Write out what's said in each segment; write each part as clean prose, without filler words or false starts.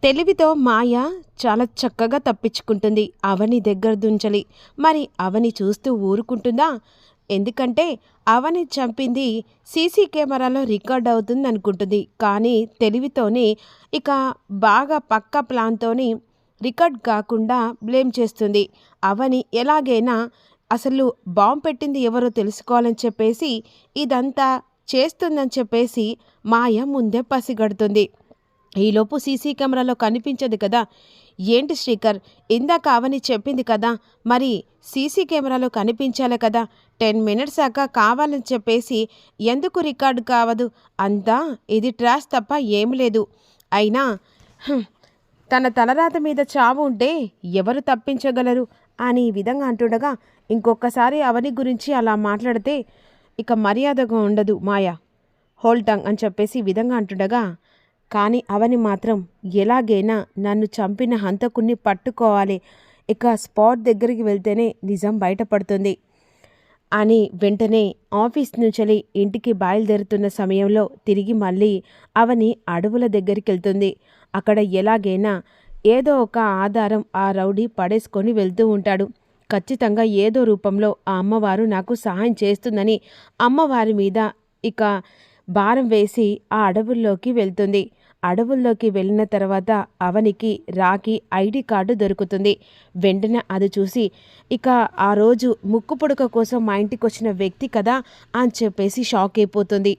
తెలివితో మాయ చాలా చక్కగా తప్పించుకుంటుంది అవని దగ్గర దుంచలి. మరి అవని చూస్తూ ఊరుకుంటుందా? ఎందుకంటే అవని చంపింది సీసీ కెమెరాలో రికార్డ్ అవుతుంది అనుకుంటుంది. కానీ తెలివితోనే ఇక బాగా పక్కా ప్లాన్‌తోని రికార్డ్ కాకుండా బ్లేమ్ చేస్తుంది. అవని ఎలాగైనా అసలు బాంబ్ పెట్టింది ఎవరో తెలుసుకోవాలని చెప్పేసి ఇదంతా చేస్తుందని చెప్పేసి మాయ ముందే పసిగడుతుంది. ఈలోపు సీసీ కెమెరాలో కనిపించదు కదా. ఏంటి శ్రీకర్, ఇందాక అవని చెప్పింది కదా, మరి సీసీ కెమెరాలో కనిపించాలి కదా. 10 మినిట్స్ దాకా కావాలని చెప్పేసి ఎందుకు రికార్డు కావదు? అంతా ఇది ట్రాష్ తప్ప ఏం లేదు. అయినా "హుం, తన తలరాత మీద చావు ఉంటే ఎవరు తప్పించగలరు" అని ఈ విధంగా అంటుండగా, ఇంకొకసారి అవని గురించి అలా మాట్లాడితే ఇక మర్యాదగా ఉండదు మాయా, హోల్ టంగ్ అని చెప్పేసి ఈ విధంగా అంటుండగా, కానీ అవని మాత్రం ఎలాగైనా నన్ను చంపిన హంతకుణ్ణి పట్టుకోవాలి, ఇక స్పాట్ దగ్గరికి వెళ్తేనే నిజం బయటపడుతుంది అని వెంటనే ఆఫీస్ నుంచి ఇంటికి బయలుదేరుతున్న సమయంలో తిరిగి మళ్ళీ అవని అడవుల దగ్గరికి వెళ్తుంది. అక్కడ ఎలాగైనా ఏదో ఒక ఆధారం ఆ రౌడీ పడేసుకొని వెళ్తూ ఉంటాడు. ఖచ్చితంగా ఏదో రూపంలో ఆ అమ్మవారు నాకు సహాయం చేస్తుందని అమ్మవారి మీద ఇక భారం వేసి ఆ అడవుల్లోకి వెళ్తుంది. అడవుల్లోకి వెళ్ళిన తర్వాత అవనికి రాకి ఐడి కార్డు దొరుకుతుంది. వెంటనే అది చూసి ఇక ఆ రోజు ముక్కు పుడక కోసం మా ఇంటికి వచ్చిన వ్యక్తి కదా అని చెప్పేసి షాక్ అయిపోతుంది.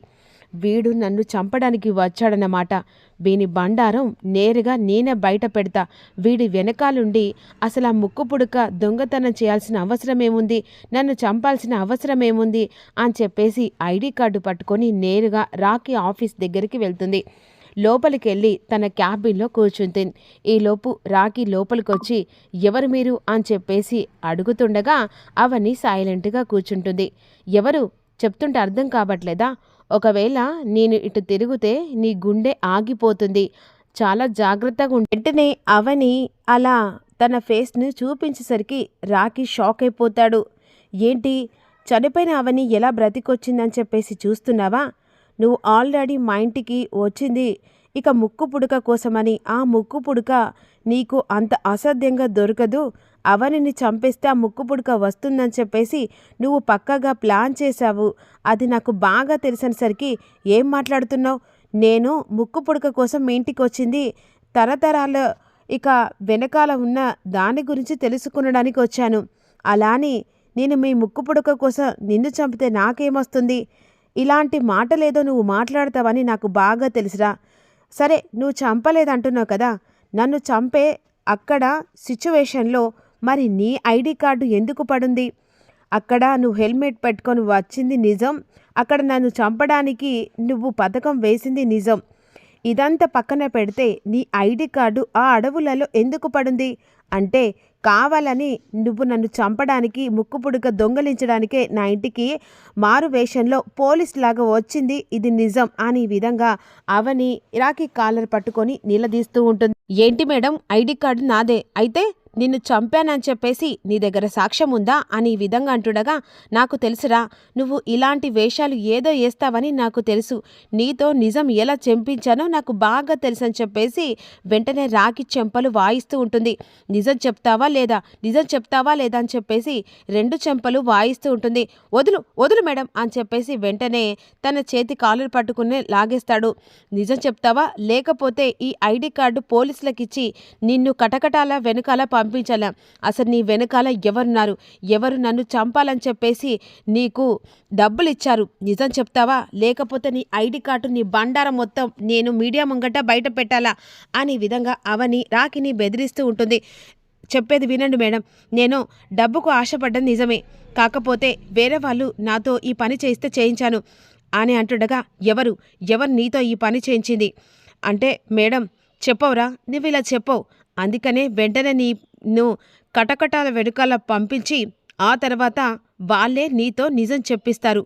వీడు నన్ను చంపడానికి వచ్చాడన్నమాట. వీని బండారం నేరుగా నేనే బయట పెడతా. వీడి వెనకాలుండి అసలు ఆ ముక్కు పుడక దొంగతనం చేయాల్సిన అవసరం ఏముంది, నన్ను చంపాల్సిన అవసరం ఏముంది అని చెప్పేసి ఐడి కార్డు పట్టుకొని నేరుగా రాకీ ఆఫీస్ దగ్గరికి వెళ్తుంది. లోపలికి వెళ్ళి తన క్యాబిన్లో కూర్చుంటుంది. ఈలోపు రాకీ లోపలికి వచ్చి ఎవరు మీరు అని చెప్పేసి అడుగుతుండగా అవని సైలెంట్గా కూర్చుంటుంది. ఎవరు చెప్తుంటే అర్థం కావట్లేదా? ఒకవేళ నేను ఇటు తిరిగితే నీ గుండె ఆగిపోతుంది, చాలా జాగ్రత్తగా వెంటనే అవని అలా తన ఫేస్ను చూపించేసరికి రాకీ షాక్ అయిపోతాడు. ఏంటి, చనిపోయిన అవని ఎలా బ్రతికొచ్చిందని చెప్పేసి చూస్తున్నావా? నువ్వు ఆల్రెడీ మా ఇంటికి వచ్చింది ఇక ముక్కు పుడక కోసమని. ఆ ముక్కు పుడక నీకు అంత అసాధ్యంగా దొరకదు. అవనిని చంపేస్తే ఆ ముక్కు పుడక వస్తుందని చెప్పేసి నువ్వు పక్కగా ప్లాన్ చేశావు. అది నాకు బాగా తెలిసినసరికి ఏం మాట్లాడుతున్నావు? నేను ముక్కు పుడక కోసం మీ ఇంటికి వచ్చింది తరతరాల ఇక వెనకాల ఉన్న దాని గురించి తెలుసుకునడానికి వచ్చాను. అలాని నేను మీ ముక్కు పుడక కోసం నిన్ను చంపితే నాకేమొస్తుంది? ఇలాంటి మాటలేదో నువ్వు మాట్లాడతావని నాకు బాగా తెలుసురా. సరే, నువ్వు చంపలేదంటున్నావు కదా, నన్ను చంపే అక్కడ సిచ్యువేషన్లో మరి నీ ఐడి కార్డు ఎందుకు పడుంది? అక్కడ నువ్వు హెల్మెట్ పెట్టుకొని వచ్చింది నిజం, అక్కడ నన్ను చంపడానికి నువ్వు పథకం వేసింది నిజం. ఇదంతా పక్కన పెడితే నీ ఐడి కార్డు ఆ అడవులలో ఎందుకు పడుంది? అంటే కావాలని నువ్వు నన్ను చంపడానికి, ముక్కు పుడక దొంగలించడానికే నా ఇంటికి మారు వేషంలో పోలీస్ లాగా వచ్చింది, ఇది నిజం అని విధంగా అవని రాకీ కాలర్ పట్టుకొని నిలదీస్తూ ఉంటుంది. ఏంటి మేడం, ఐడి కార్డు నాదే అయితే నిన్ను చంపానని చెప్పేసి నీ దగ్గర సాక్ష్యం ఉందా అని ఈ విధంగా అంటుండగా, నాకు తెలుసురా, నువ్వు ఇలాంటి వేషాలు ఏదో వేస్తావని నాకు తెలుసు. నీతో నిజం ఎలా చెంపించానో నాకు బాగా తెలుసు అని చెప్పేసి వెంటనే రాకి చెంపలు వాయిస్తూ ఉంటుంది. నిజం చెప్తావా లేదా, నిజం చెప్తావా లేదా అని చెప్పేసి 2 చెంపలు వాయిస్తూ ఉంటుంది. వదులు వదులు మేడం అని చెప్పేసి వెంటనే తన చేతి కాలులు పట్టుకుని లాగేస్తాడు. నిజం చెప్తావా లేకపోతే ఈ ఐడి కార్డు పోలీసులకు ఇచ్చి నిన్ను కటకటాల వెనకాల పంపించాలా? అసలు నీ వెనకాల ఎవరున్నారు? ఎవరు నన్ను చంపాలని చెప్పేసి నీకు డబ్బులు ఇచ్చారు? నిజం చెప్తావా లేకపోతే నీ ఐడి కార్డు, నీ బండారం మొత్తం నేను మీడియా ముంగట బయట పెట్టాలా అని విధంగా అవని రాకిని బెదిరిస్తూ ఉంటుంది. చెప్పేది వినండి మేడం, నేను డబ్బుకు ఆశపడ్డం నిజమే, కాకపోతే వేరే వాళ్ళు నాతో ఈ పని చేయిస్తే చేయించాను అని అంటుండగా, ఎవరు ఎవరు నీతో ఈ పని చేయించింది అంటే, మేడం చెప్పవురా, నువ్వు ఇలా చెప్పవు, అందుకనే వెంటనే నిన్ను కటకటాల వెనుకాల పంపించి ఆ తర్వాత వాళ్ళే నీతో నిజం చెప్పిస్తారు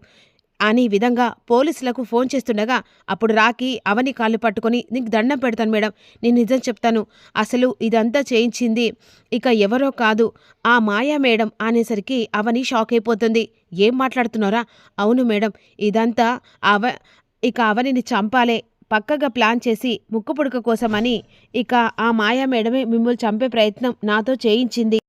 అని విధంగా పోలీసులకు ఫోన్ చేస్తుండగా, అప్పుడు రాకి అవని కాళ్ళు పట్టుకొని, నీకు దండం పెడతాను మేడం, నేను నిజం చెప్తాను, అసలు ఇదంతా చేయించింది ఇక ఎవరో కాదు ఆ మాయా మేడం అనేసరికి అవని షాక్ అయిపోతుంది. ఏం మాట్లాడుతున్నారా? అవును మేడం, ఇదంతా ఇక అవనిని చంపాలే, పక్కగా ప్లాన్ చేసి ముక్కు పుడక కోసమని ఇక ఆ మాయా మేడమే మిమ్మల్ని చంపే ప్రయత్నం నాతో చేయించింది.